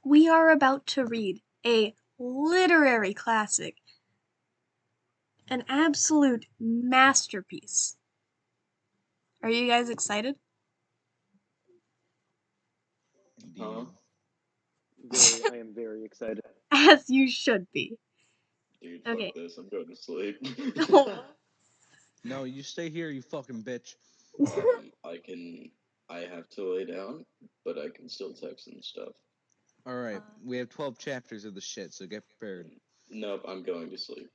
We are about to read a literary classic, an absolute masterpiece. Are you guys excited? Huh? I am very excited. As you should be. Dude, Okay. fuck this. I'm going to sleep. No, you stay here, you fucking bitch. I have to lay down, but I can still text and stuff. Alright, we have 12 chapters of the shit, so get prepared. Nope, I'm going to sleep.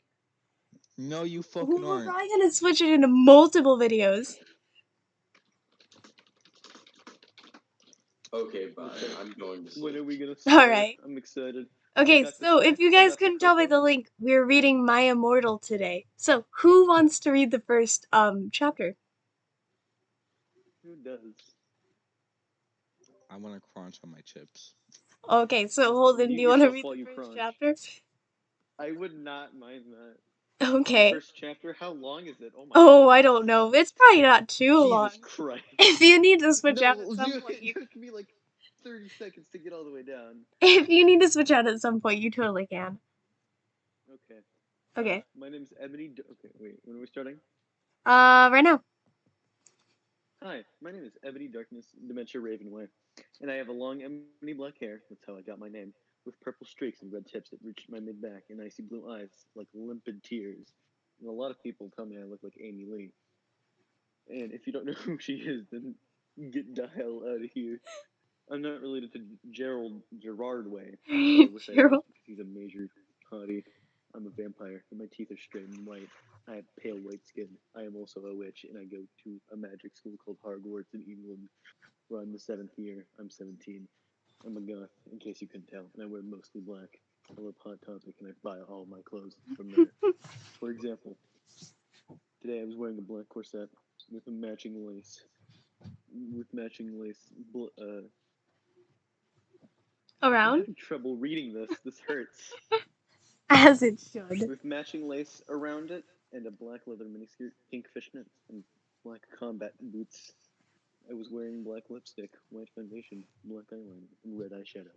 No, you fucking We're aren't. probably gonna switch it into multiple videos. Okay, bye. I'm going to sleep. When are we gonna start? Alright. I'm excited. Okay, got the so if snacks, you I guys got the couldn't tell by cocoa. the link, we're reading My Immortal today. So who wants to read the first chapter? Who does? I want to crunch on my chips. Okay, so Holden, do you want to yourself read while the you first crunch. chapter? I would not mind that. Okay. First chapter? How long is it? Oh my Oh, god. I don't know. It's probably not too long. Jesus Christ. If you need to switch out No, at some point, it could be like 30 seconds to get all the way down. if you need to switch out at some point, you totally can. Okay. Okay. My name's Ebony. Okay, wait. When are we starting? Right now. Hi, my name is Ebony Darkness Dementia Ravenway, and I have a long ebony black hair. That's how I got my name. With purple streaks and red tips that reach my mid back, and icy blue eyes like limpid tears. And a lot of people tell me I look like Amy Lee. And if you don't know who she is, then get the hell out of here. I'm not related to Gerard Way. I wish I was Gerald. because he's a major hottie. I'm a vampire, and my teeth are straight and white. I have pale white skin. I am also a witch, and I go to a magic school called Hogwarts in England, where I'm the 7th year. I'm 17. I'm a goth, in case you couldn't tell, and I wear mostly black. I love Hot Topic, and I buy all my clothes from there. For example, today I was wearing a black corset with a matching lace. I'm Around? having trouble reading this. This hurts. As it should. With matching lace around it and a black leather miniskirt, pink fishnets, and black combat boots. I was wearing black lipstick, white foundation, black eyeliner, and red eyeshadow.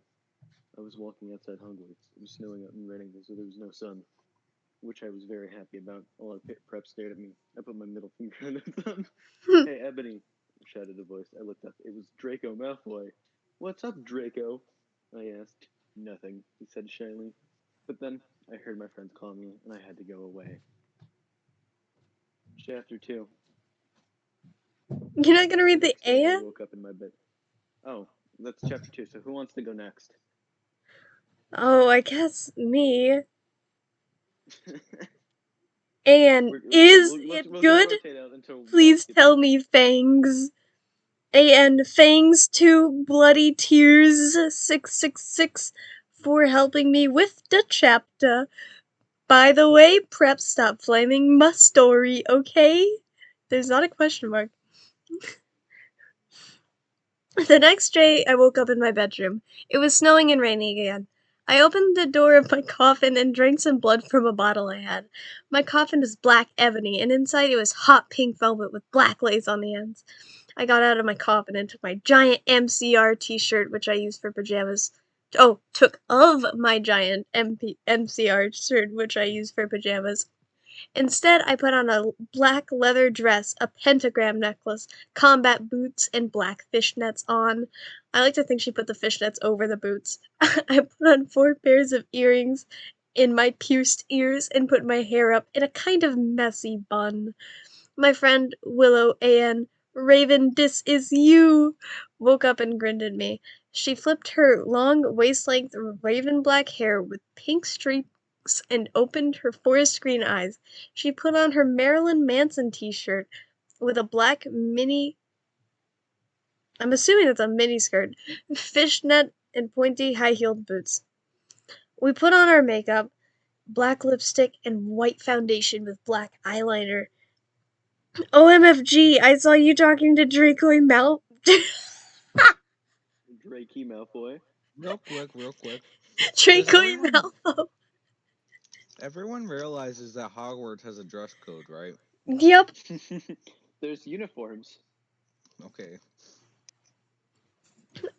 I was walking outside Hogwarts. It was snowing out in Reading, so there was no sun, which I was very happy about. A lot of prep stared at me. I put my middle finger on their thumb. Hey, Ebony, shouted a voice. I looked up. It was Draco Malfoy. What's up, Draco? I asked. Nothing, he said shyly. But then I heard my friends call me, and I had to go away. Chapter 2. You're not gonna read the Next day, I and? woke up in my bed. Oh, that's chapter 2, so who wants to go next? Oh, I guess me. And is it good? Please tell me, Fangs. And Fangs 2 Bloody Tears 666 for helping me with the chapter. By the way, prep stop flaming my story, okay? There's not a question mark. The next day, I woke up in my bedroom. It was snowing and raining again. I opened the door of my coffin and drank some blood from a bottle I had. My coffin was black ebony, and inside it was hot pink velvet with black lace on the ends. I got out of my coffin and took my giant MCR t-shirt, which I used for pajamas. Took of my giant MCR shirt, which I used for pajamas. Instead, I put on a black leather dress, a pentagram necklace, combat boots, and black fishnets on. I like to think she put the fishnets over the boots. I put on 4 pairs of earrings in my pierced ears and put my hair up in a kind of messy bun. My friend Willow Ann, Raven, this is you, woke up and grinned at me. She flipped her long waist-length raven black hair with pink streaks and opened her forest green eyes. She put on her Marilyn Manson t-shirt with a black mini, I'm assuming it's a mini skirt, fishnet, and pointy high-heeled boots. We put on our makeup, black lipstick, and white foundation with black eyeliner. OMFG, I saw you talking to Draco Malfoy. Drakey Malfoy. Real quick. Draco Malfoy. Everyone realizes that Hogwarts has a dress code, right? There's uniforms. Okay.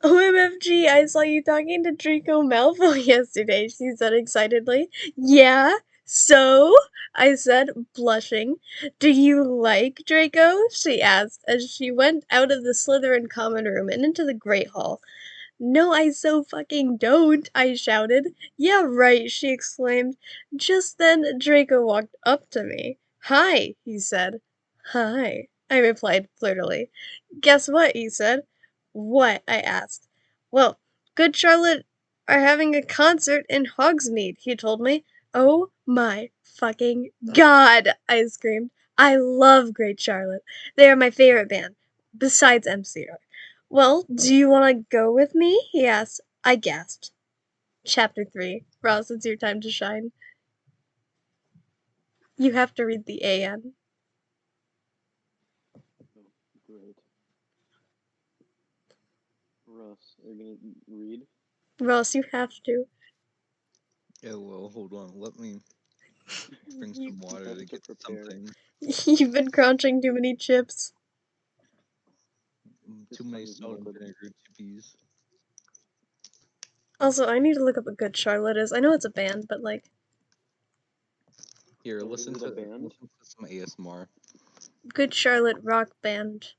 OMFG, I saw you talking to Draco Malfoy yesterday, she said excitedly. Yeah? So? I said, blushing. Do you like Draco? She asked as she went out of the Slytherin common room and into the Great Hall. No, I so fucking don't, I shouted. Yeah, right, she exclaimed. Just then, Draco walked up to me. Hi, he said. Hi, I replied flirtily. Guess what, he said. What? I asked. Well, Good Charlotte are having a concert in Hogsmeade, he told me. Oh my fucking god, I screamed. I love Great Charlotte. They are my favorite band, besides MCR. Well, do you want to go with me? He asked. I gasped. Chapter 3. Ross, it's your time to shine. You have to read the AN. Oh, great. Ross, are you gonna read? Ross, you have to. Yeah, well, hold on. Let me drink You, some You water have to to get prepare. something. you've been crunching too many chips. This Too many tongue is salt not and good. vinegar chippies. Also, I need to look up what Good Charlotte is. I know it's a band, but like, Here, Oh, is it a band? listen to some ASMR. Good Charlotte rock band.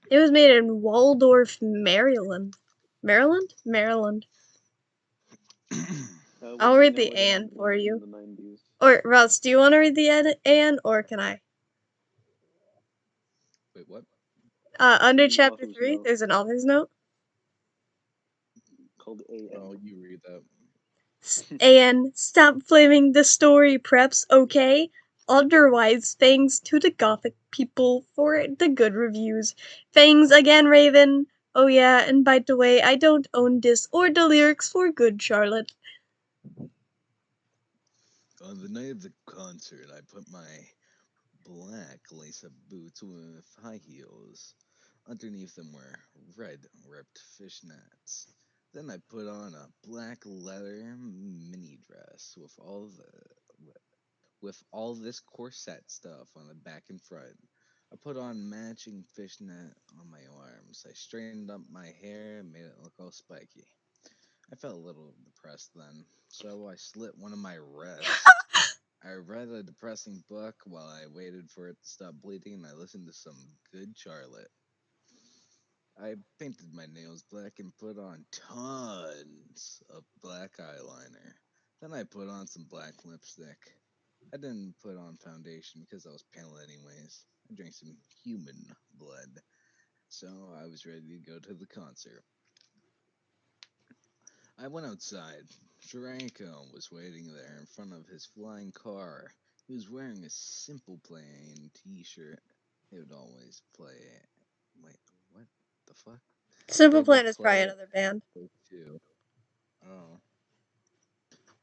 It was made in Waldorf, Maryland. Maryland? Maryland. I'll We read know the it AN in for you. the 90s. Or, Ross, do you want to read the AN or can I? Wait, what? Under The chapter author's 3, note there's an author's note. called Oh, AN. you read that. And stop flaming the story preps, okay? Otherwise, thanks to the Gothic people for the good reviews. Thanks again, Raven. Oh yeah, and by the way, I don't own this or the lyrics for Good Charlotte. On the night of the concert, I put my black lace-up boots with high heels. Underneath them were red ripped fishnets. Then I put on a black leather mini dress with all this corset stuff on the back and front. I put on matching fishnet on my arms. I straightened up my hair and made it look all spiky. I felt a little depressed then, so I slit one of my wrists. I read a depressing book while I waited for it to stop bleeding and I listened to some good Charlotte. I painted my nails black and put on tons of black eyeliner. Then I put on some black lipstick. I didn't put on foundation because I was pale anyways. I drank some human blood, so I was ready to go to the concert. I went outside. Draco was waiting there in front of his flying car. He was wearing a simple plain t-shirt. They would always play. Wait, what the fuck? They Simple would Plan is play probably it another band. too. Oh.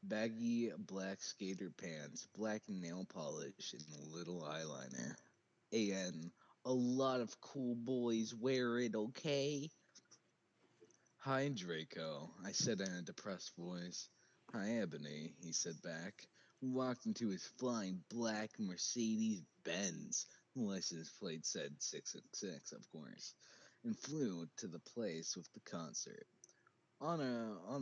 Baggy black skater pants, black nail polish, and little eyeliner. And a lot of cool boys wear it, okay? Hi, Draco, I said in a depressed voice. Hi, Ebony, he said back. We walked into his flying black Mercedes Benz. The license plate said 666, of course, and flew to the place with the concert. On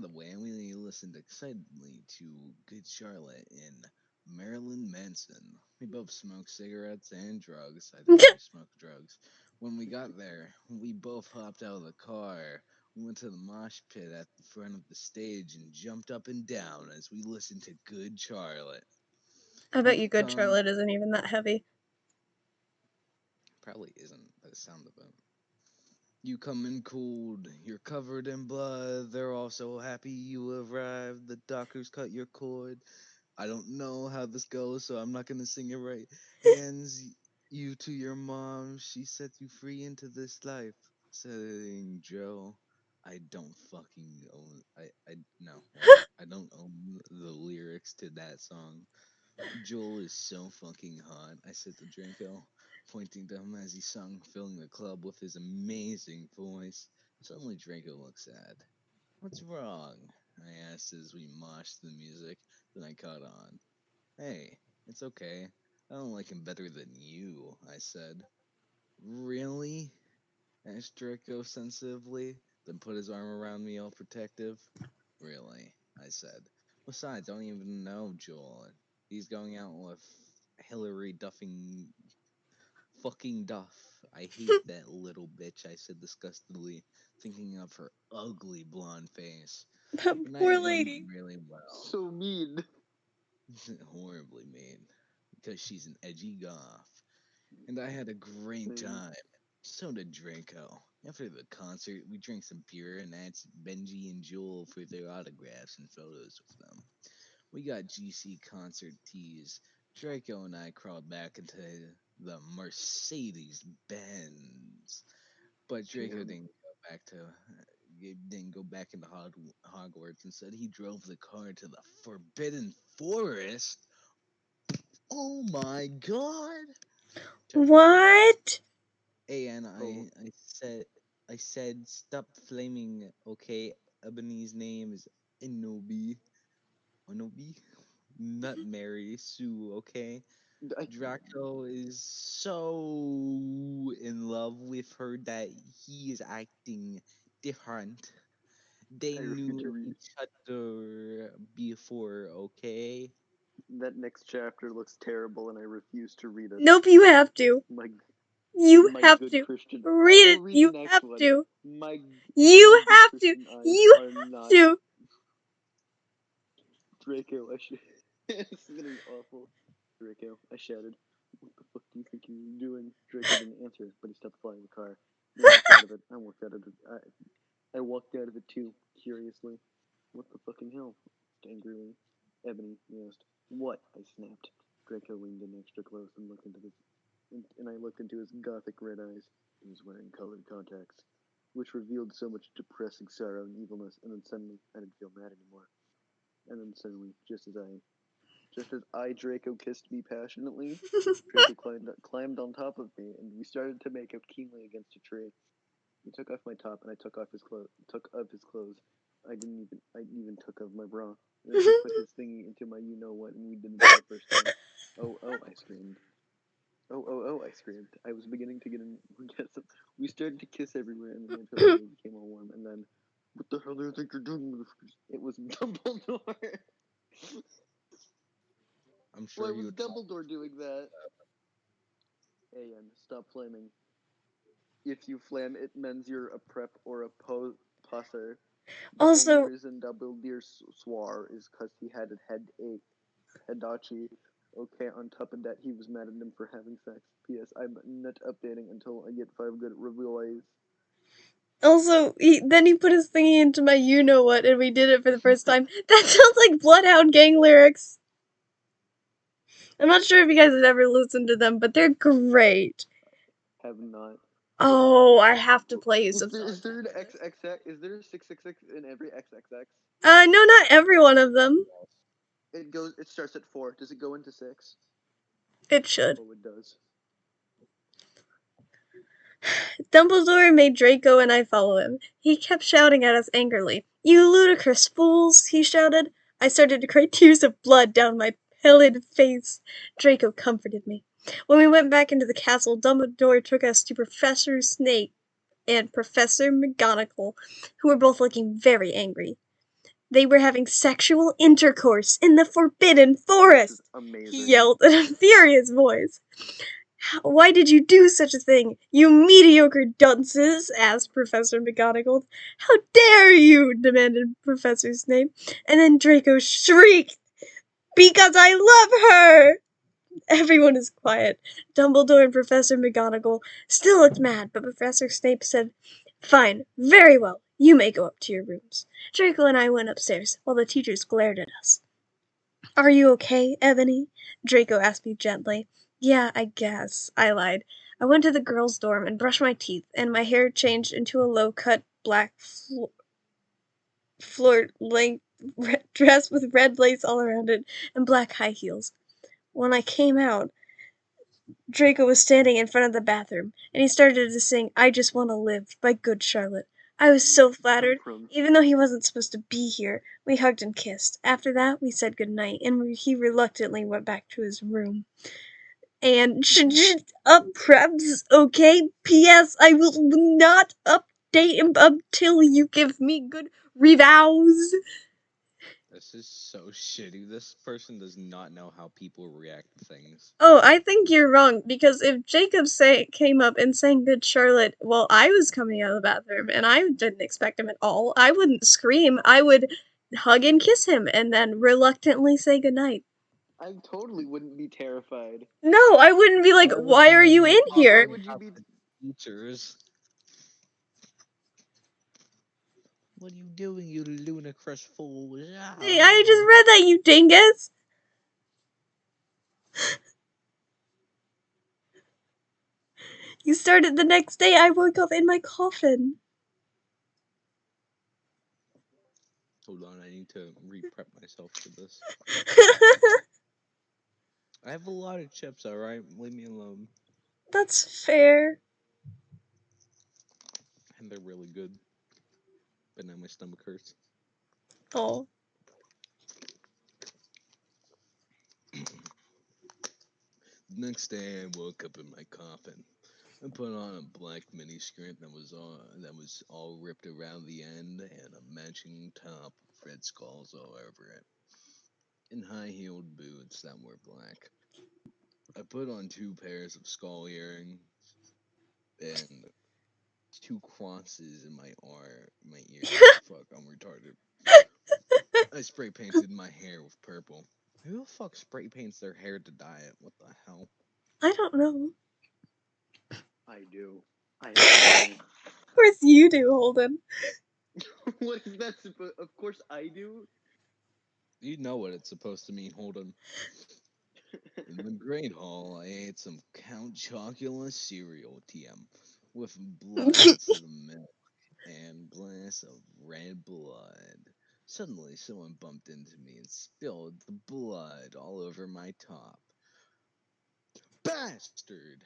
the way, we listened excitedly to Good Charlotte in Marilyn Manson. We both smoked cigarettes and drugs. I didn't really smoke drugs. When we got there, we both hopped out of the car. We went to the mosh pit at the front of the stage and jumped up and down as we listened to Good Charlotte. I bet You you Good come Charlotte isn't even that heavy. Probably isn't by the sound of it. You come in cold, you're covered in blood. They're all so happy you arrived. The doctors cut your cord. I don't know how this goes, so I'm not gonna sing it right. Hands you to your mom. She set you free into this life. Saying Joe, I don't fucking own. I no wait. I don't own the lyrics to that song. Joel is so fucking hot, I said to Draco, pointing to him as he sung, filling the club with his amazing voice. Suddenly Draco looked sad. What's wrong? I asked as we moshed the music. Then I caught on. Hey, it's okay. I don't like him better than you, I said. Really? asked Draco sensitively, then put his arm around me all protective. Really, I said. Besides, I don't even know Joel. He's going out with Hillary Duffing fucking Duff. I hate that little bitch, I said disgustedly, thinking of her ugly blonde face. That The night poor went lady. really well. So mean. Horribly mean. Because she's an edgy goth. And I had a great Same. time. So did Draco. After the concert, we drank some beer and asked Benji and Joel for their autographs and photos with them. We got GC concert tees. Draco and I crawled back into the Mercedes Benz, but Draco Jam. didn't go back into Hogwarts. Instead, he drove the car to the Forbidden Forest. Oh my God! What? And Oh, I said stop flaming. Okay, Ebony's name is Inobi. Inobi, not Mary Sue. Okay. I, Draco is so in love with her that he is acting different. They I refuse to knew read. each other before, okay? That next chapter looks terrible, and I refuse to read it. Nope, you have to. My You my have good to. Christian. I Read will it. read the You next have one. to. My You good have to. Christian eyes You are have not to. Draco. I should. This is gonna be awful. Draco, I shouted. What the fuck do you think you're doing? Draco didn't answer, but he stopped flying the car. He walked out of it. I walked out of it. I walked out of it too, curiously. What the fucking hell? Angrily. Ebony asked. What? I snapped. Draco leaned in extra close and looked into his, and I looked into his gothic red eyes. He was wearing colored contacts, which revealed so much depressing sorrow and evilness. And then suddenly, I didn't feel mad anymore. And then suddenly, just as I Draco kissed me passionately, Draco climbed on top of me, and we started to make out keenly against a tree. He took off my top, and I took off his clothes. Took off his clothes. I even took off my bra. And then he put his thingy into my you know what, and we did it for the first time. Oh, oh! I screamed. Oh, oh, oh! I screamed. I was beginning to get in. We started to kiss everywhere, and then my pillow became all warm. And then, what the hell do you think you're doing? It was Dumbledore. I'm Why sure was you would talk. Dumbledore doing that? An, stop flaming. If you flam, it means you're a prep or a poser. The only Also, reason Dumbledore swore is because he had a headache. Okay, on top of that, he was mad at him for having sex. P.S. I'm not updating until I get 5 good reviews. then he put his thingy into my you know what, and we did it for the first time. That sounds like Bloodhound Gang lyrics. I'm not sure if you guys have ever listened to them, but they're great. Have not. Oh, I have to play you some Is songs there an after this. XXX? Is there a 666 in every XXX? No, not every one of them. It goes. It starts at 4. Does it go into 6? It should. Oh, it does. Dumbledore made Draco and I follow him. He kept shouting at us angrily. You ludicrous fools, he shouted. I started to cry tears of blood down my pallid face. Draco comforted me. When we went back into the castle, Dumbledore took us to Professor Snape and Professor McGonagall, who were both looking very angry. They were having sexual intercourse in the Forbidden This is Forest, he amazing. yelled in a furious voice. Why did you do such a thing, you mediocre dunces? Asked Professor McGonagall. How dare you? Demanded Professor Snape. And then Draco shrieked, Because I love her! Everyone is quiet. Dumbledore and Professor McGonagall still looked mad, but Professor Snape said, Fine, very well. You may go up to your rooms. Draco and I went upstairs, while the teachers glared at us. Are you okay, Ebony? Draco asked me gently. Yeah, I guess, I lied. I went to the girls' dorm and brushed my teeth, and my hair changed into a low-cut black floor-length dress with red lace all around it and black high heels. When I came out, Draco was standing in front of the bathroom, and he started to sing I Just Want to Live by Good Charlotte. I was Where so did he come flattered, from? even though he wasn't supposed to be here. We hugged and kissed. After that, we said good night, and he reluctantly went back to his room. And up preps, okay? P.S. I will not update him until you give me good reviews. This is so shitty. This person does not know how people react to things. Oh, I think you're wrong, because if Jacob came up and sang Good Charlotte while I was coming out of the bathroom and I didn't expect him at all, I wouldn't scream. I would hug and kiss him and then reluctantly say goodnight. I totally wouldn't be terrified. No, I wouldn't be like, Why would why you are you name in pop Why here? would you up be? the teachers? What are you doing, you ludicrous fool? Hey, I just read that, you dingus! You started the next day, I woke up in my coffin. Hold on, I need to re-prep myself for this. I have a lot of chips, alright? Leave me alone. That's fair. And they're really good. But now my stomach hurts. Oh. Next day, I woke up in my coffin and put on a black mini skirt that was all ripped around the end and a matching top with red skulls all over it, and high-heeled boots that were black. I put on 2 pairs of skull earrings and 2 crosses in my ears. Fuck, I'm retarded. I spray painted my hair with purple. Who the fuck spray paints their hair to dye it? What the hell? I don't know. I do. I have done it. Of course you do, Holden. What is that supposed? Of course I do. You know what it's supposed to mean, Holden. In the Great Hall, I ate some Count Chocula cereal, TM, with blood instead of milk, and glass of red blood. Suddenly, someone bumped into me and spilled the blood all over my top. Bastard!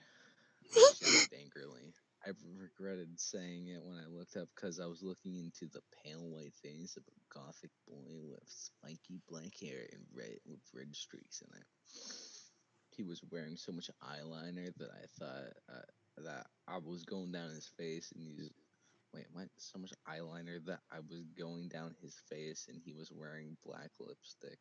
I shouted angrily. I regretted saying it when I looked up because I was looking into the pale white face of a gothic boy with spiky black hair and red streaks in it. He was wearing so much eyeliner that I thought that I was going down his face, and he's wait, what? So much eyeliner that I was going down his face, and he was wearing black lipstick.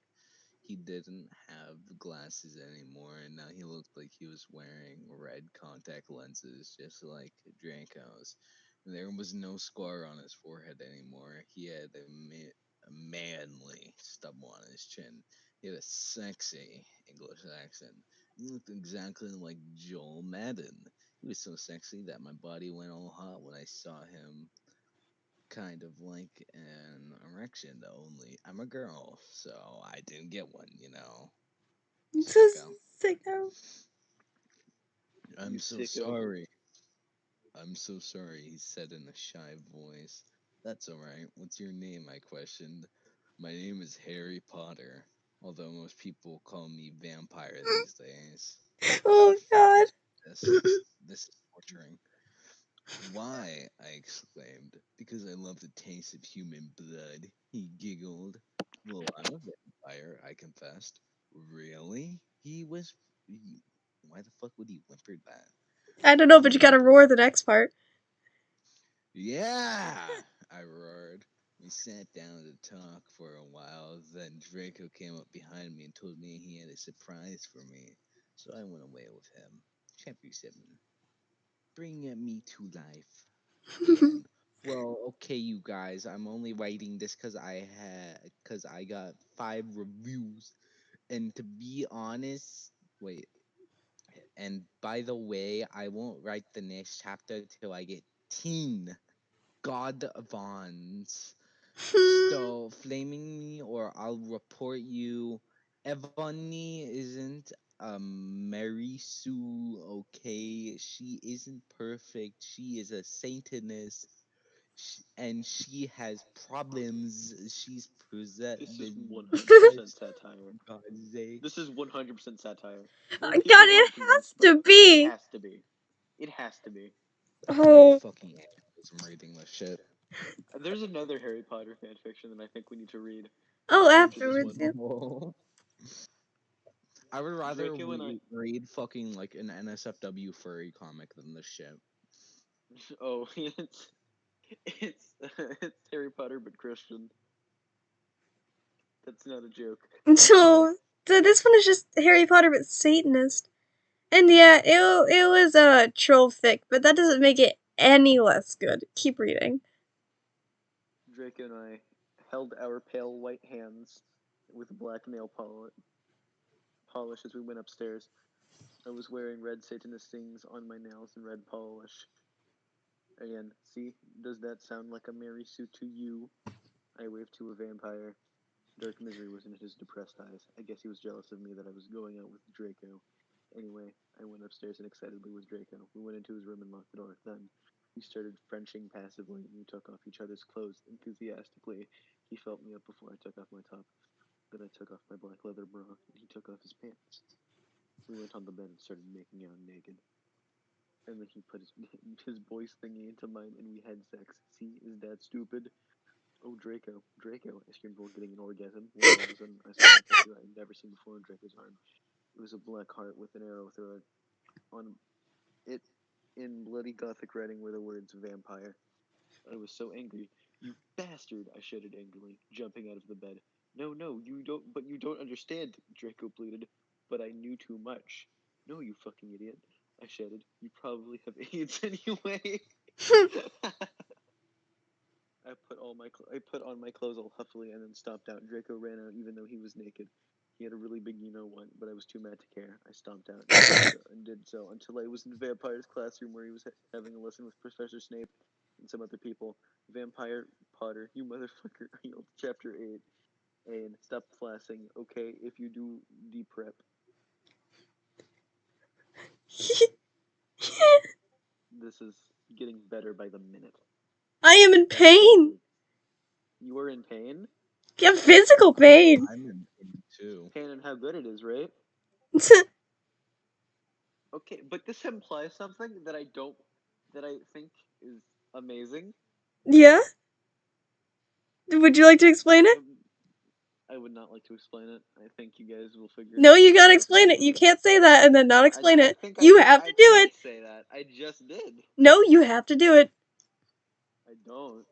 He didn't have glasses anymore, and now he looked like he was wearing red contact lenses, just like Draco's. There was no scar on his forehead anymore. He had a manly stubble on his chin. He had a sexy English accent. He looked exactly like Joel Madden. He was so sexy that my body went all hot when I saw him, kind of like an erection, only I'm a girl, so I didn't get one, you know. It's so Sicko. sicko. You I'm so sicko. sorry. I'm so sorry, he said in a shy voice. That's alright. What's your name? I questioned. My name is Harry Potter, although most people call me Vampire these days. Oh god. This is torturing. Why? I exclaimed. Because I love the taste of human blood. He giggled. Well, I'm a vampire, I confessed. Really? He, why the fuck would he whimper that? I don't know, He but you gotta whimpered. roar the next part. Yeah! I roared. We sat down to talk for a while, then Draco came up behind me and told me he had a surprise for me. So I went away with him. Chapter 7. Bring me to life. The end. Well, okay, you guys. I'm only writing this because I got 5 reviews, and to be honest, wait. And by the way, I won't write the next chapter till I get 10 God Vons. So flaming me or I'll report you. Evany isn't Mary Sue, okay? She isn't perfect. She is a Satanist, and she has problems. She's This is possessed. 100% satire. For God's sake. This is 100% satire. Oh Maybe god, people it aren't has convinced, but to it be. has to be. It has to be. I'm Oh. fucking animals reading this shit. There's another Harry Potter fanfiction that I think we need to read Oh, after this afterwards, one. yeah. No. I would rather Draco and I. read fucking like an NSFW furry comic than this shit. Oh, it's it's Harry Potter but Christian. That's not a joke. Anyway, So this one is just Harry Potter but Satanist. And yeah, it was a troll fic, but that doesn't make it any less good. Keep reading. Draco and I held our pale white hands with black nail polish as we went upstairs. I was wearing red Satanist things on my nails and red polish. Again, see, does that sound like a merry suit to you? I waved to a vampire. Dark misery was in his depressed eyes. I guess he was jealous of me that I was going out with Draco. Anyway, I went upstairs and excitedly with Draco. We went into his room and locked the door. Then, we started Frenching passively, and we took off each other's clothes enthusiastically. He felt me up before I took off my top. Then I took off my black leather bra, and he took off his pants. We went on the bed and started making out naked. And then he put his voice thingy into mine, and we had sex. See, is that stupid? Oh, Draco, Draco, I screamed while getting an orgasm. When all of a sudden, I saw a tattoo I had never seen before on Draco's arm. It was a black heart with an arrow through it. On it, in bloody Gothic writing, were the words vampire. I was so angry. You bastard, I shouted angrily, jumping out of the bed. No, no, you don't understand, Draco pleaded. But I knew too much. No, you fucking idiot, I shouted. You probably have AIDS anyway. I put on my clothes all huffily and then stomped out. Draco ran out even though he was naked. He had a really big one, but I was too mad to care. I stomped out and did so until I was in the vampire's classroom where he was having a lesson with Professor Snape and some other people. Vampire Potter, you motherfucker! I yelled, Chapter 8. And stop flassing, okay? If you do prep. This is getting better by the minute. I am in pain. You are in pain? Yeah, physical pain. I'm in pain too. Pain and how good it is, right? Okay, but this implies something that I think is amazing. Yeah? Would you like to explain it? I would not like to explain it. I think you guys will figure No, it out. you gotta explain it. You can't say that and then not explain it. I You have to do it. say that. I just did. No, you have to do it. I don't.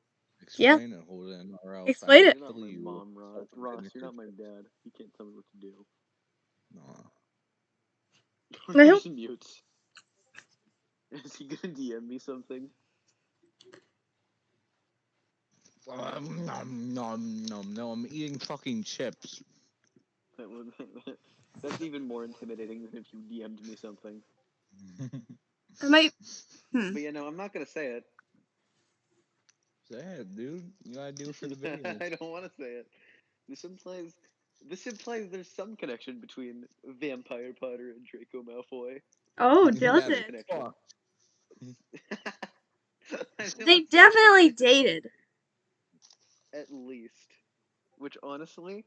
Yeah. Explain it, Holden, or else I Explain will it. You're not kill my you. mom, Ross. Ross, you're not my Self-administered. dad. You can't tell me what to do. Nah. I You're hope. just mute. Is he gonna DM me something? No, I'm eating fucking chips. That's even more intimidating than if you DM'd me something. I might. But yeah, no, I'm not gonna say it. Say it, dude. You gotta do it for the video. I don't want to say it. This implies there's some connection between Vampire Potter and Draco Malfoy. Oh, does That's it? Connection. fucked. They definitely dated. At least. Which honestly,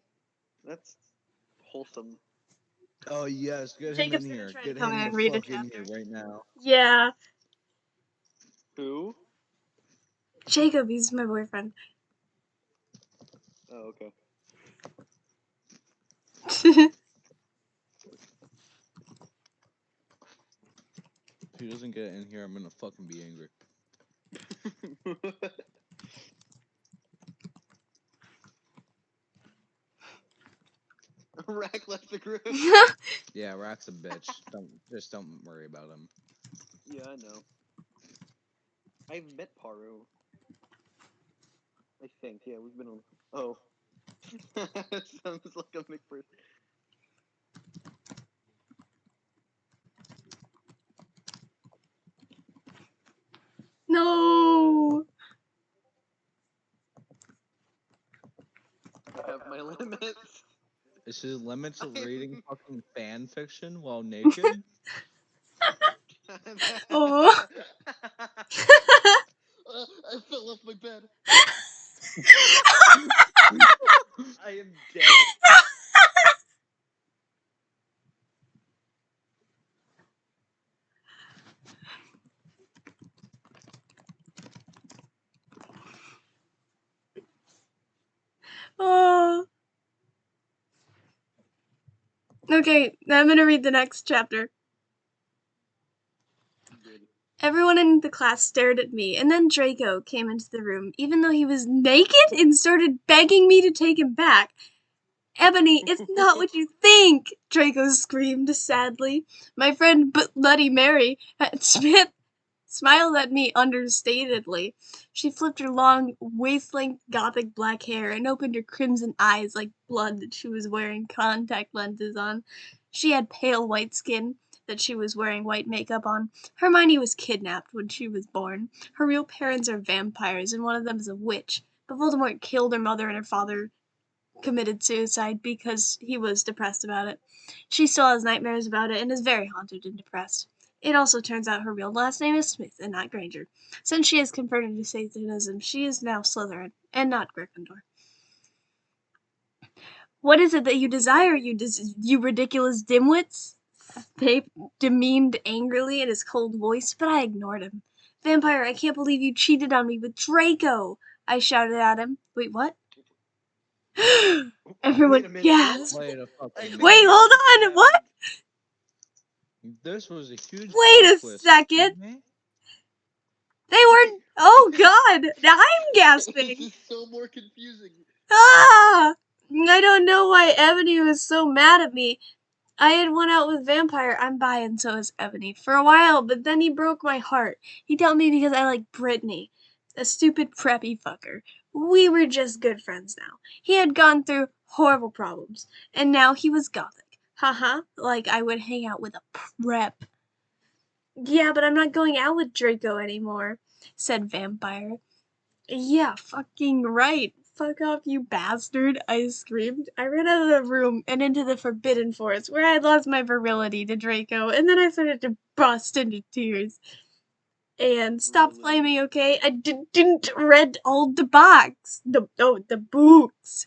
that's wholesome. Oh yes, get him in Jacob's gonna here. try to Get come him in the and read a fuck in here chapter. right now. Yeah. Who? Jacob, he's my boyfriend. Oh, okay. If he doesn't get in here, I'm gonna fucking be angry. Rack left the group. Yeah, Rack's a bitch. Don't worry about him. Yeah, I know. I've met Paru. I think. Yeah, we've been on. Oh. Sounds like a McPherson. No. I have my limits. Is his limits of reading I'm- fucking fan fiction while naked? Oh. I fell off my bed. I am dead. Oh. Okay, I'm gonna read the next chapter. Good. Everyone in the class stared at me, and then Draco came into the room, even though he was naked, and started begging me to take him back. Ebony, it's not what you think, Draco screamed sadly. My friend Bloody Mary Smith smiled at me understatedly. She flipped her long, waist-length gothic black hair and opened her crimson eyes like blood that she was wearing contact lenses on. She had pale white skin that she was wearing white makeup on. Hermione was kidnapped when she was born. Her real parents are vampires, and one of them is a witch. But Voldemort killed her mother, and her father committed suicide because he was depressed about it. She still has nightmares about it and is very haunted and depressed. It also turns out her real last name is Smith and not Granger. Since she has converted to Satanism, she is now Slytherin and not Gryffindor. What is it that you desire, you ridiculous dimwits? Snape demeaned angrily in his cold voice, but I ignored him. Vampire, I can't believe you cheated on me with Draco! I shouted at him. Wait, what? Everyone Wait a minute, gasped. what? Wait a fucking Wait, minute. hold on, what? This was a huge Wait plot a twist. second. Excuse me? They weren't. Oh God! Now I'm This gasping. is so more confusing. Ah! I don't know why Ebony was so mad at me. I had went out with Vampire. I'm bi and so is Ebony for a while, but then he broke my heart. He dumped me because I like Brittany, a stupid preppy fucker. We were just good friends now. He had gone through horrible problems, and now he was gothic. Haha, like I would hang out with a prep. Yeah, but I'm not going out with Draco anymore, said Vampire. Yeah, fucking right. Fuck off, you bastard, I screamed. I ran out of the room and into the Forbidden Forest, where I had lost my virility to Draco, and then I started to bust into tears. And stop Virility. flaming, okay? I didn't read all the box. The books.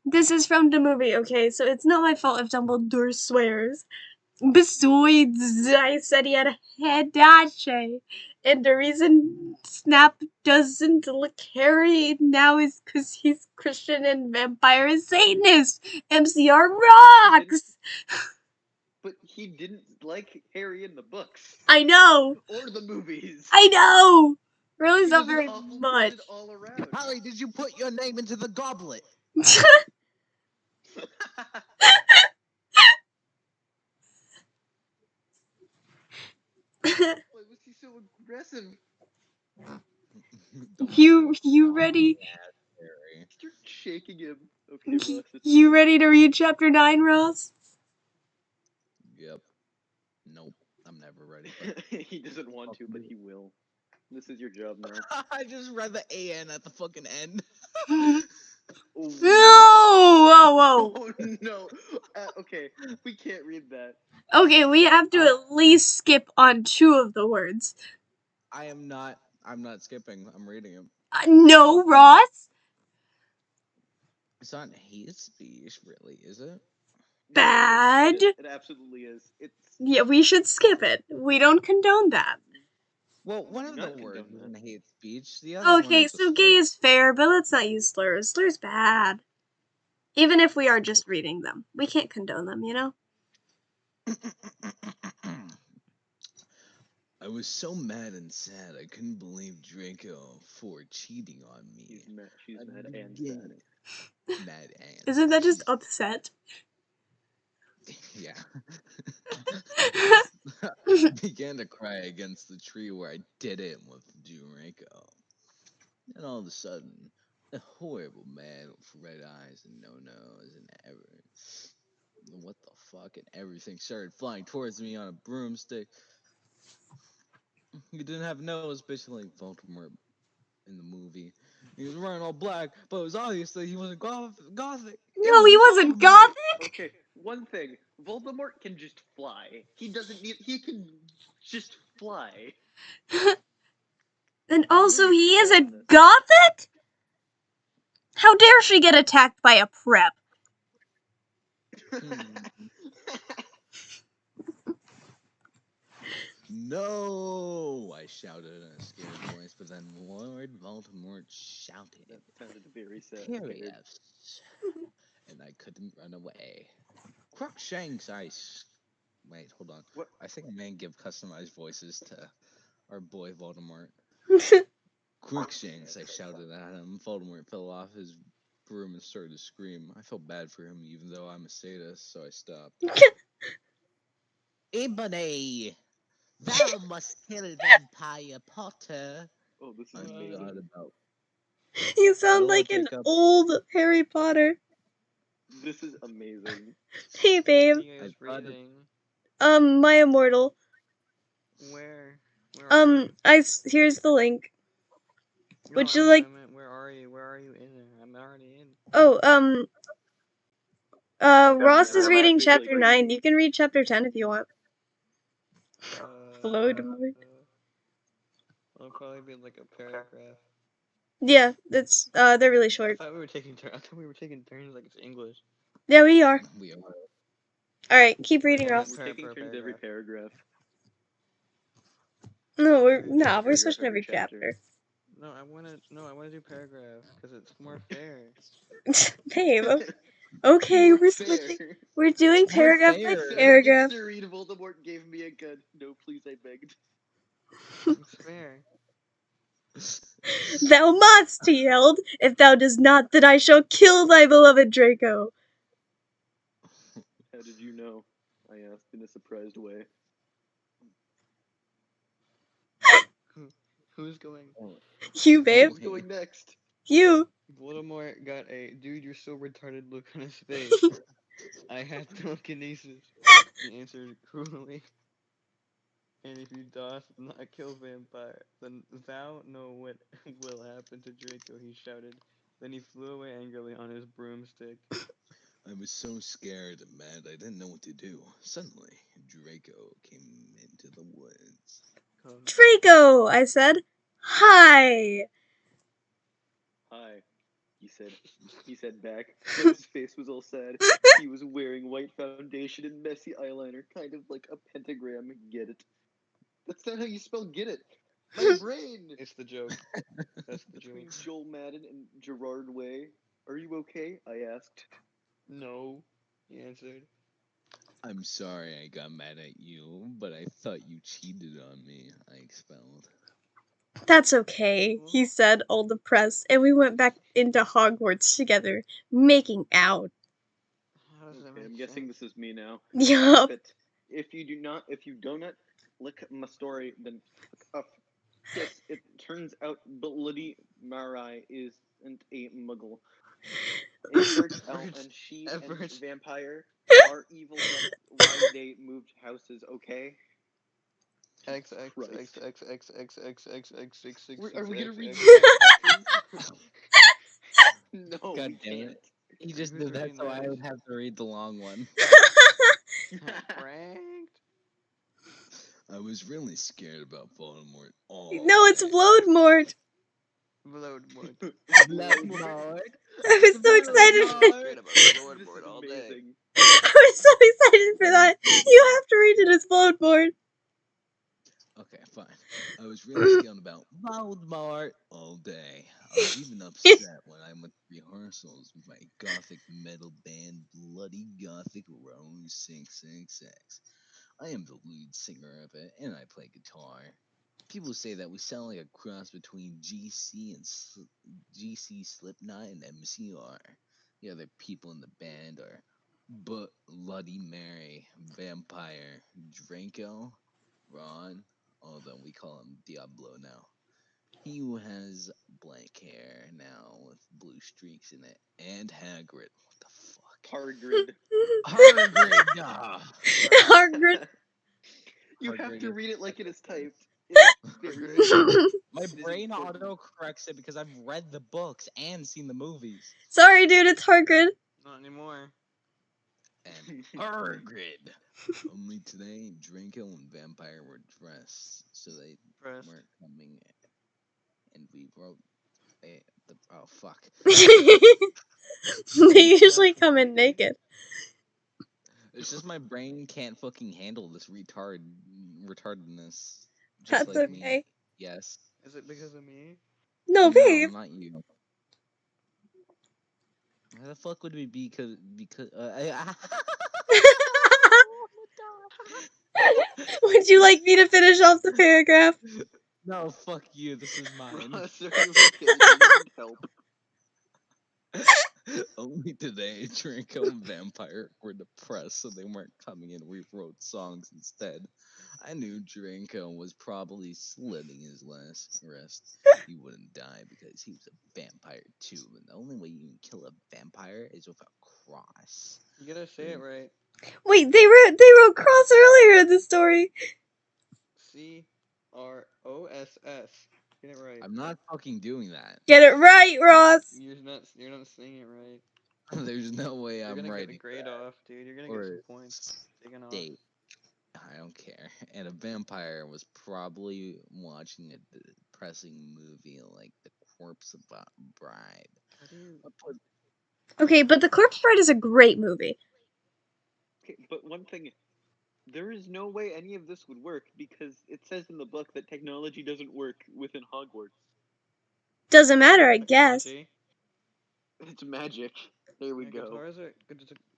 This is from the movie, okay? So it's not my fault if Dumbledore swears. Besides, I said he had a headache. And the reason Snap doesn't look hairy now is because he's Christian and Vampire is Satanist. MCR rocks! But he didn't like Harry in the books I know! or the movies. I know! Really He not was an very awful much. person all around. Harry, did you put your name into the goblet? Why was he so aggressive? you ready? Harry. Start shaking him. Okay, Ross, it's You ready to read chapter 9, Ross? Yep. Nope. I'm never ready. he doesn't want to, but he will. This is your job now. I just read the AN at the fucking end. Oh, No! Whoa, whoa. oh no. Okay, we can't read that. Okay, we have to at least skip on 2 of the words. I'm not skipping. I'm reading him. No, Ross. It's not hate speech, really, is it? Bad. It absolutely is. It's Yeah, we should skip it. We don't condone that. Well, one do of the not words condone is that. in hate speech. The other one Okay, is a so gay is fair, but let's not use slurs. Slurs bad. Even if we are just reading them. We can't condone them, you know? I was so mad and sad I couldn't believe Draco for cheating on me. She's I mad and began- sad. Mad and Isn't that just she's- upset? Yeah. I began to cry against the tree where I did it with Draco. And all of a sudden, a horrible man with red eyes and no nose and what the fuck, and everything started flying towards me on a broomstick. He didn't have a nose, basically like Voldemort in the movie. He was wearing all black, but it was obvious that he wasn't gothic. It No, was he a wasn't zombie. gothic! Okay, one thing. Voldemort can just fly. He doesn't need. He can just fly. And The also, movie he should go on isn't this. gothic? How dare she get attacked by a prep? No! I shouted in a scared voice, but then Lord Voldemort shouted, That sounded very sad. Curious. And I couldn't run away. Crookshanks, Wait, hold on. What? I think I may give customized voices to our boy Voldemort. Crookshanks, I shouted at him. Voldemort fell off his broom and started to scream. I felt bad for him, even though I'm a sadist, so I stopped. Ebony! Thou must kill Vampire Potter! Oh, this is I forgot amazing. about. You sound Hello, like an Jacob. old Harry Potter. This is amazing. Hey, babe. You guys I thought it- reading? My Immortal. Where? Where are you? Here's the link. No, Would you like? I meant, where are you? Where are you in there? I'm already in. Oh, Ross is never reading mind. chapter Like- 9. You can read chapter 10 if you want. Voldemort. It'll probably be like a paragraph. Yeah, they're really I short. thought we were taking turns. I thought we were taking turns like it's English. Yeah, we are. We are. All right, keep reading, Yeah, Ross. We're taking turns every paragraph. No, we're Paragraph switching every every chapter. chapter. No, I wanna do paragraphs because it's more fair. Babe, okay, More we're fair. switching. We're doing More paragraph by fair. paragraph. Gets to read Voldemort gave me a gun. No, please, I begged. It's fair. Thou must, he yelled. If thou does not, then I shall kill thy beloved Draco. How did you know? I asked in a surprised way. Who's going? You, babe. Who's going next? You. Voldemort got a dude. You're so retarded look on his face. I had telekinesis. He answered cruelly. And if you dost not kill vampire, then thou know what will happen to Draco, he shouted. Then he flew away angrily on his broomstick. I was so scared and mad I didn't know what to do. Suddenly, Draco came into the woods. Draco, I said. Hi. Hi, he said back, but his face was all sad. He was wearing white foundation and messy eyeliner, kind of like a pentagram. Get it? That's not how you spell get it. My brain! It's the joke. That's the Between joke. Joel Madden and Gerard Way. Are you okay? I asked. No, he answered. I'm sorry I got mad at you, but I thought you cheated on me. I expelled. That's okay, he said, all depressed, and we went back into Hogwarts together, making out. How does that Okay, make I'm guessing sense? this is me now. Yup. But if you do not lick my story, then fuck off. Yes, it turns out Bloody Mari isn't a muggle. A church elf, and she and Efforts. vampire are evil. That's why they moved houses. Okay. X X Christ. X X X X X X X X X. Are we gonna X, read X, X's? No, God we damn can't. it. He just Who's did that reading so I this? would have to read the long one. Pranked? I was really scared about Voldemort all No, it's day. Voldemort. Bloodmort. Voldemort. I was so excited for Scared about This Bloodmort is all day. amazing. I was so excited for that. You have to read it as Voldemort. Okay, fine. I was really scared about Voldemort all day. I was even upset when I went to rehearsals with my gothic metal band Bloody Gothic Rose 666. I am the lead singer of it, and I play guitar. People say that we sound like a cross between GC Slipknot and MCR. The other people in the band are Bloody Mary, Vampire, Draco, Ron, although we call him Diablo now. He who has blank hair now with blue streaks in it, and Hagrid. What the fuck? Hagrid. Hagrid! Ah. Hagrid. You have Hagrid to is- read it like it is typed. It is very simple. My It is brain important. auto corrects it because I've read the books and seen the movies. Sorry, dude, it's Hagrid. Not anymore. And Hagrid. Only today, Draco and Vampire were dressed, so they Pressed. weren't coming. And we wrote oh fuck. They usually come in naked. It's just my brain can't fucking handle this retardedness. Just That's like okay. me. Yes. Is it because of me? No, babe. not you. Why the fuck would we be? Because Would you like me to finish off the paragraph? No, fuck you. This is mine. Ross, are you okay? Do you need help? Only today, Draco and Vampire were depressed, so they weren't coming and rewrote songs instead. I knew Draco was probably slitting his last rest. He wouldn't die because he was a vampire too, and the only way you can kill a vampire is with a cross. You gotta say it right. Wait, they wrote cross earlier in the story. CROSS. Get it right. I'm not fucking doing that. Get it right, Ross. You're not saying it right. There's no way You're I'm gonna get a writing grade that. off, dude. You're gonna get Or some points taken off. state. I don't care. And a vampire was probably watching a depressing movie like The Corpse Bride. How do you? I put- Okay, but The Corpse Bride is a great movie. Okay, but one thing, there is no way any of this would work because it says in the book that technology doesn't work within Hogwarts. Doesn't matter, I guess. Technology? It's magic. There we Yeah, go. guitars are.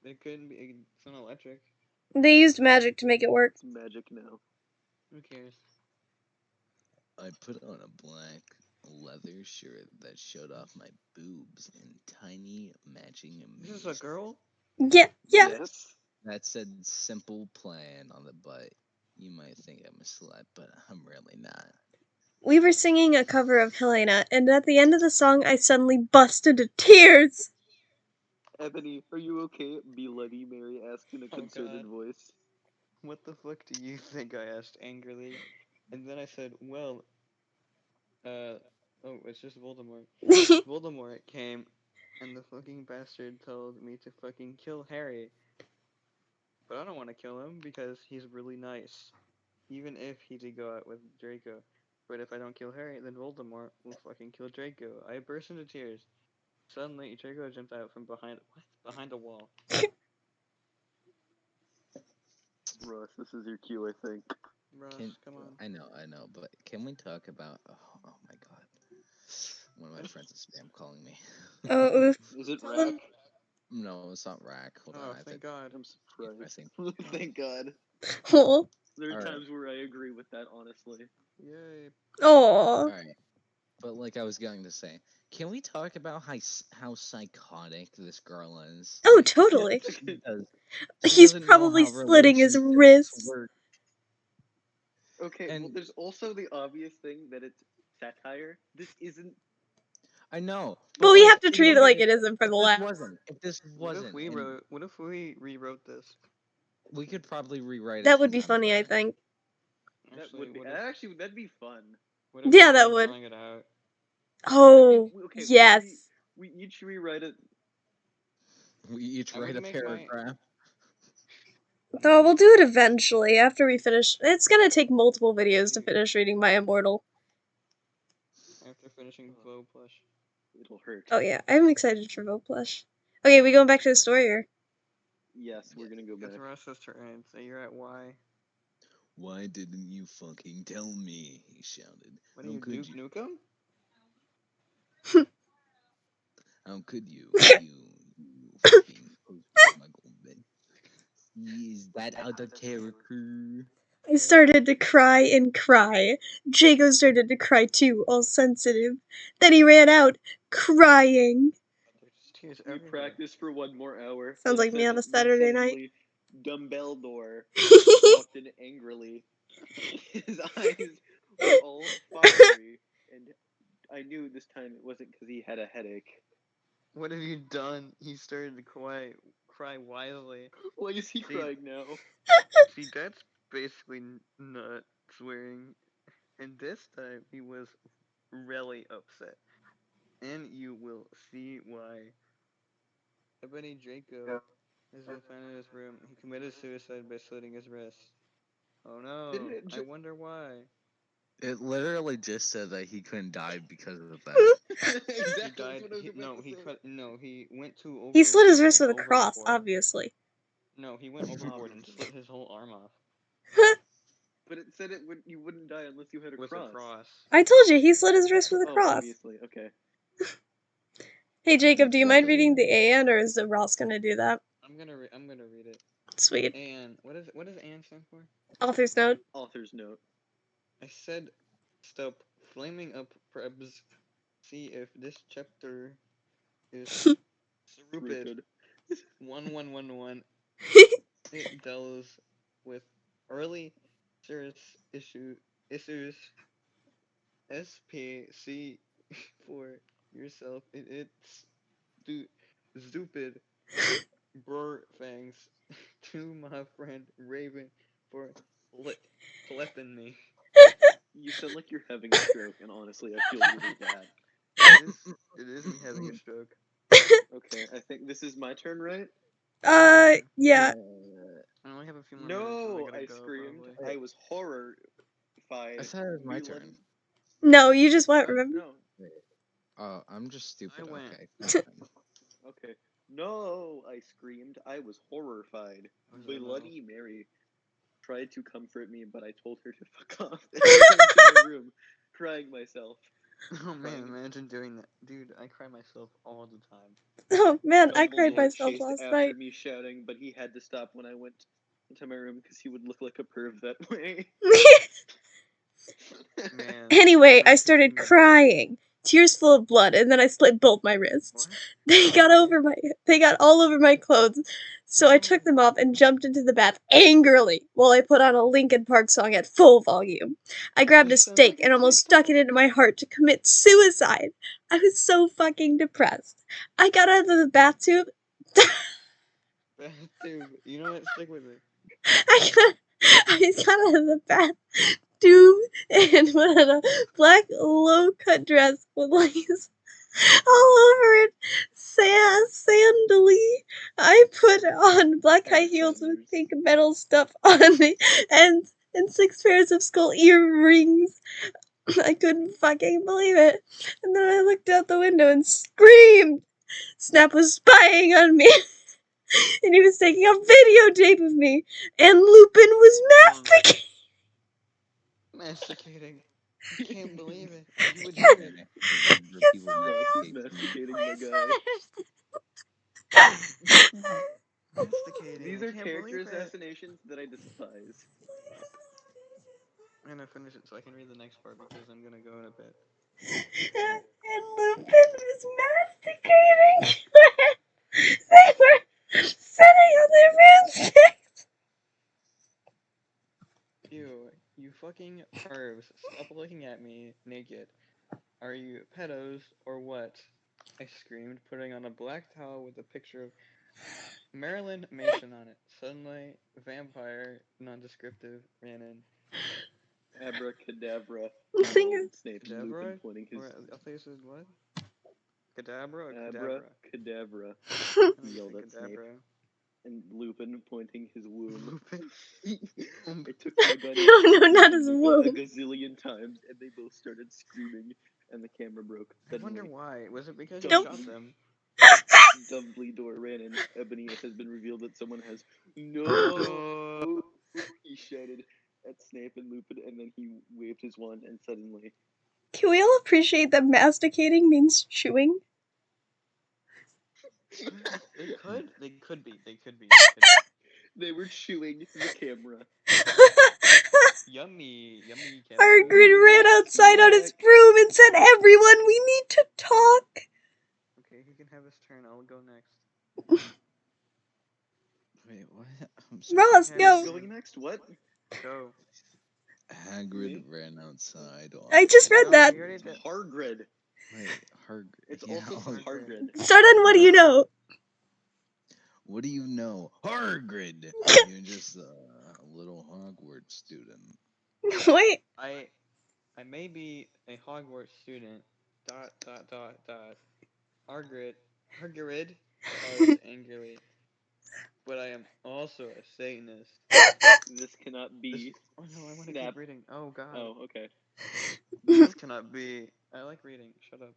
It couldn't be. It's not electric. They used magic to make it work. It's magic now. Who cares? I put on a black leather shirt that showed off my boobs and tiny matching This is amused. a girl. Yeah. Yes. That said simple plan on the butt. You might think I'm a slut, but I'm really not. We were singing a cover of Helena, and at the end of the song, I suddenly burst into tears. Ebony, are you okay? Bloody Mary asked in a Oh, concerted God. voice. What the fuck do you think? I asked angrily, and then I said, "Well, oh, it's just Voldemort." Voldemort came, and the fucking bastard told me to fucking kill Harry. But I don't want to kill him because he's really nice, even if he did go out with Draco. But if I don't kill Harry, then Voldemort will fucking kill Draco. I burst into tears. Suddenly, Draco jumped out from behind a wall. Ross, this is your cue, I think. Ross, come on. I know, but can we talk about? Oh my god, one of my friends is spam calling me. Oh, Is it Tell them- Rack? No, it's not Rack. Hold on, Oh, I have thank to. God. I'm surprised. I think. Thank God. oh, There are Alright. times where I agree with that, honestly. Yay. oh. Alright. But like I was going to say, can we talk about how psychotic this girl is? Oh, totally. She He's doesn't know probably how slitting his relationships wrists. work. Okay, well, And- there's also the obvious thing that it's satire. This isn't. I know. But we like, have to treat it like it isn't for if the this laugh. wasn't, if this wasn't, and What if we rewrote this? we could probably rewrite it. That would be sometime. funny, I think. That Actually, would be. Actually, that'd be fun. what if Yeah, we that tried would. drawing it out? Oh, Okay, yes. We each rewrite it. We each I would write a make my- paragraph. Oh, we'll do it eventually after we finish. It's gonna take multiple videos to finish reading My Immortal. After finishing Vogue Plush. It'll hurt. Oh yeah, I'm excited for Vogue Plush. Okay, we going back to the story or? Yes, we're gonna go It's back. Ross's turn, so you're at Y. Why didn't you fucking tell me? He shouted. What do How you, could Duke Nukem? How could you? You fucking post-smuggle bitch. Is that out of character? I started to cry and cry. Jago started to cry too, all sensitive. Then he ran out, crying. There's tears We everywhere. practiced for one more hour. Sounds then like me on a then Saturday night. suddenly, Dumbledore walked in angrily. His eyes were all fiery, and I knew this time it wasn't because he had a headache. What have you done? He started to cry wildly. Why is he See- crying now? See, that's basically not swearing. And this time he was really upset. And you will see why. Ebony Draco has been found in his room. He committed suicide by slitting his wrist. Oh no, Didn't it I wonder why. It literally just said that he couldn't die because of that. He Exactly. died. That's what I was about to say. He went too over. He slit his he wrist with went a cross, overboard. obviously. No, he went overboard and Obviously. slit his whole arm off But it said you wouldn't die unless you had a with cross. a cross. I told you, he slit his wrist with a Oh, cross. obviously. Okay. Hey Jacob, do you mind Exactly. reading the AN or is Ross gonna do that? I'm gonna read it. Sweet. And what does Anne stand for? Author's note. Author's note. I said, stop flaming up prebs. See if this chapter is stupid. 1111. It deals with early serious issues. SPC for yourself. It's stupid. Brr thanks to my friend Raven for flipping me. You sound like you're having a stroke, and honestly, I feel really bad. It is me having a stroke. Okay, I think this is my turn, right? Yeah. I only have a few more minutes. And No, I gotta I go, screamed. probably. I was horrified. I thought it was my Blood- turn. No, you just went, What? remember? No. I'm just stupid. I went. Okay. Okay. No, I screamed. I was horrified. Was it Bloody Mary tried to comfort me, but I told her to fuck off and I went to my room, crying myself. Oh man, Fine. imagine doing that. Dude, I cry myself all the time. Oh man, I cried Dumbledore myself chased last after night. me shouting, but he had to stop when I went into my room because he would look like a perv that way. Man. Anyway, I imagine started being- crying, tears full of blood, and then I slit both my wrists. What? They got all over my clothes. So I took them off and jumped into the bath angrily while I put on a Linkin Park song at full volume. I grabbed a That sounds stake like a and almost TikTok. stuck it into my heart to commit suicide. I was so fucking depressed. I got out of the bathtub. Dude, you know what? Stick with it. I got out of the bathtub and put on a black low-cut dress with lace all over it, sandally. I put on black high heels with Sanders. pink metal stuff on the ends and 6 pairs of skull earrings. I couldn't fucking believe it. And then I looked out the window and screamed. Snap was spying on me. And he was taking a videotape of me. And Lupin was masticating. Masticating. I can't believe it. You would do Yeah, that. the It's people so Snap was masticating. masticating my Please guy. Masticating. These I are can't character believe it. assassinations that I despise. I'm gonna finish it so I can read the next part because I'm gonna go in a bit. And Lupin was masticating. They were sitting on their broomsticks. You fucking pervs. Stop looking at me naked. Are you pedos or what? I screamed, putting on a black towel with a picture of Marilyn Mason on it. Suddenly, vampire, nondescriptive, ran in. Abracadabra. The thing yelled is, Snape, and Cadabra? Lupin pointing his Or I thought you said what? Cadabra or cadabra? abracadabra. I He yelled said at Snape, cadabra. and Lupin pointing his womb. Lupin. I took my gun no, and not hit his Lupin a womb. gazillion times, and they both started screaming, and the camera broke. I wonder Suddenly, why. Was it because you Nope. shot them? Dumbledore ran in. Ebony, it has been revealed that someone has no. He shouted at Snape and Lupin, and then he waved his wand, and suddenly Can we all appreciate that masticating means chewing? They could. They could be. they were chewing the camera. Yummy, yummy. Hagrid ran outside on his Snack. broom and said, "Everyone, we need to talk." Okay, he can have his turn. I'll go next. Wait, what? I'm sorry. Ross, Yeah, go. Going next? What? Go. Hagrid Me? ran outside. I just read No, that. you already did. Hargrid. Wait, Hagrid. It's Yeah, also okay. Hargrid. Start on what do you know? What do you know? Hagrid! You're just a little Hogwarts student. Wait. I may be a Hogwarts student. ... Hagrid paused angrily. But I am also a Satanist. This cannot be. Oh no, I want to Snap. keep reading. Oh god. Oh, okay. This cannot be. I like reading. Shut up.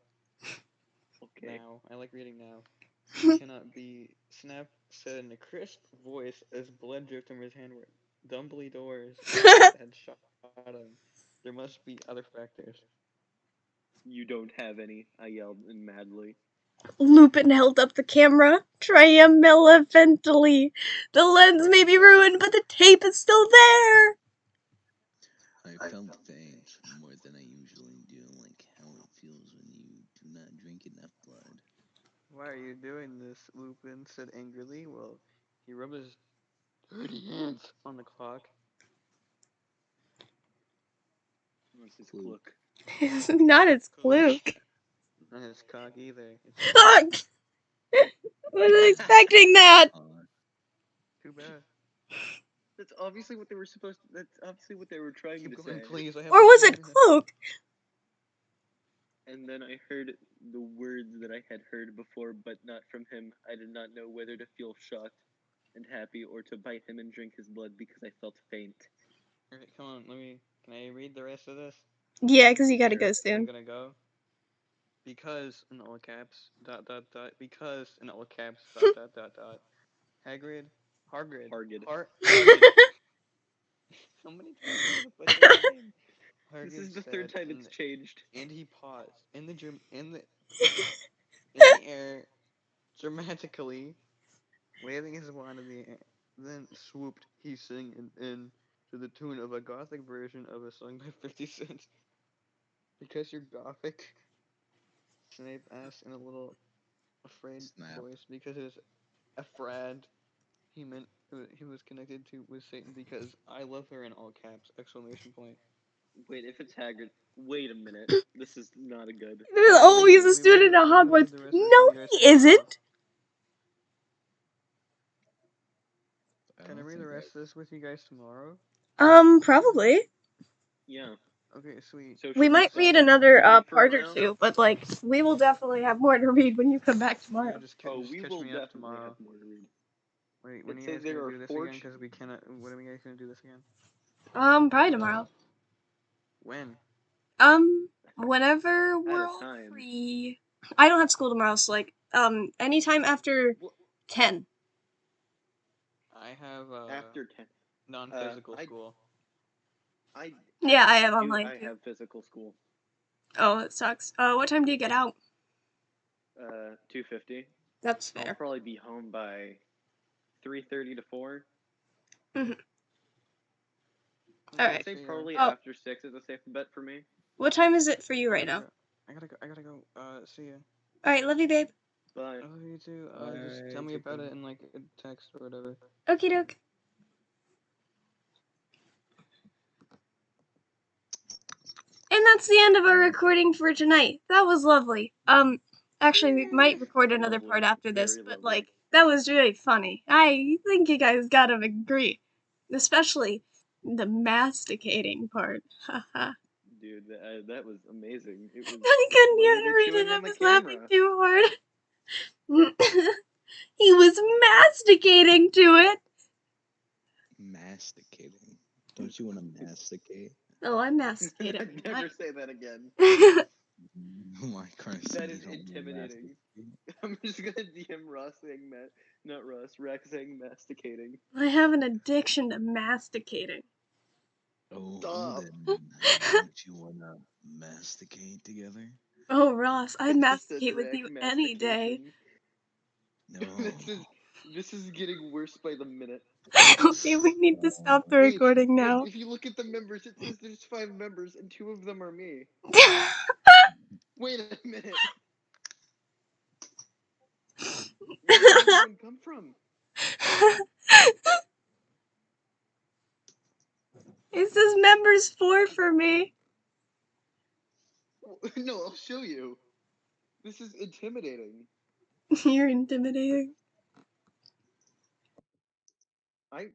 Okay. Now. I like reading now. This cannot be. Snap said in a crisp voice as blood dripped from his hand where Dumbledore's wand had shot him. There must be other factors. You don't have any, I yelled madly. Lupin held up the camera triumphantly. The lens may be ruined, but the tape is still there. I felt things more than I usually do, like how it feels when you do not drink enough blood. Why are you doing this? Lupin said angrily. Well, he rubbed his dirty hands on the clock. This is Clue. Cluck. Not its Luke. Not his cock either. It's Ah! Wasn't expecting that. too bad. That's obviously what they were supposed to. That's obviously what they were trying Keep to going, say. please. I have Or was it Cloak? And then I heard the words that I had heard before, but not from him. I did not know whether to feel shocked and happy or to bite him and drink his blood because I felt faint. Alright, come on. Can I read the rest of this? Yeah, because you gotta Sure. go I'm soon. gonna go. Because in all caps, dot dot dot. Because in all caps, dot dot dot dot. Hagrid, Hargrid, Hargid. Hargid. How many times am I gonna butcher his name? This Hargid is the said, third time it's changed. and he paused in the air, dramatically waving his wand in the air. Then swooped he singing in to the tune of a gothic version of a song by 50 Cent. Because you're gothic, Snape asked in a little afraid Snap. voice. Because it was a frad he meant he was connected to with Satan. Because I love her in all caps! Exclamation point. Wait, if it's Hagrid, wait a minute. This is not a good. Oh, he's a Can we read student at can we read Hogwarts. the rest of this with No, you guys he tomorrow? isn't. Can I read the rest of this with you guys tomorrow? Probably. Yeah. Okay, sweet. So We should might stop read another recording for a part or round? two, but like we will definitely have more to read when you come back Yeah, tomorrow. just We catch will me up definitely tomorrow. have more to read. Wait, when It are you says guys there gonna are do this 4 again? Because we cannot. When are you guys gonna do this again? Probably tomorrow. When? Whenever At we're a all time. free. I don't have school tomorrow, so like anytime after Well, 10. I have after 10. non-physical I school. Yeah, I have I online too. have physical school. Oh, it sucks. What time do you get out? 2:50. That's I'll fair. probably be home by 3:30 to 4. Mhm. Okay, Alright. I'd say see ya. probably Oh. after 6 is a safe bet for me. What time is it for you I right gotta now? go. I gotta go. See ya. Alright, love you, babe. Bye. Oh, you too. Just Bye, tell me take about care. it in like a text or whatever. Okie doke. And that's the end of our recording for tonight. That was lovely. Actually, we might record another Lovely. part after this, Very but lovely. like, that was really funny. I think you guys gotta agree. Especially the masticating part. Haha. Dude, that was amazing. It was. I couldn't Why were even they read chewing it, I on the was laughing camera? too hard. He was masticating to it. Masticating. Don't you want to masticate? Oh, I masticate I'd every never night. say that again. Oh my Christ. That you is don't wanna intimidating. masticate? I'm just gonna DM Ross saying not Ross, Rex saying masticating. I have an addiction to masticating. Oh, Stop. Holden. Don't you want to masticate together? Oh, Ross, I'd Just a masticate with you direct any day. No. this is getting worse by the minute. Okay, we need to stop the Wait, recording now. if you look at the members, it says there's 5 members and 2 of them are me. Wait a minute. Where did everyone come from? It says members 4 for me. No, I'll show you. This is intimidating. You're intimidating. I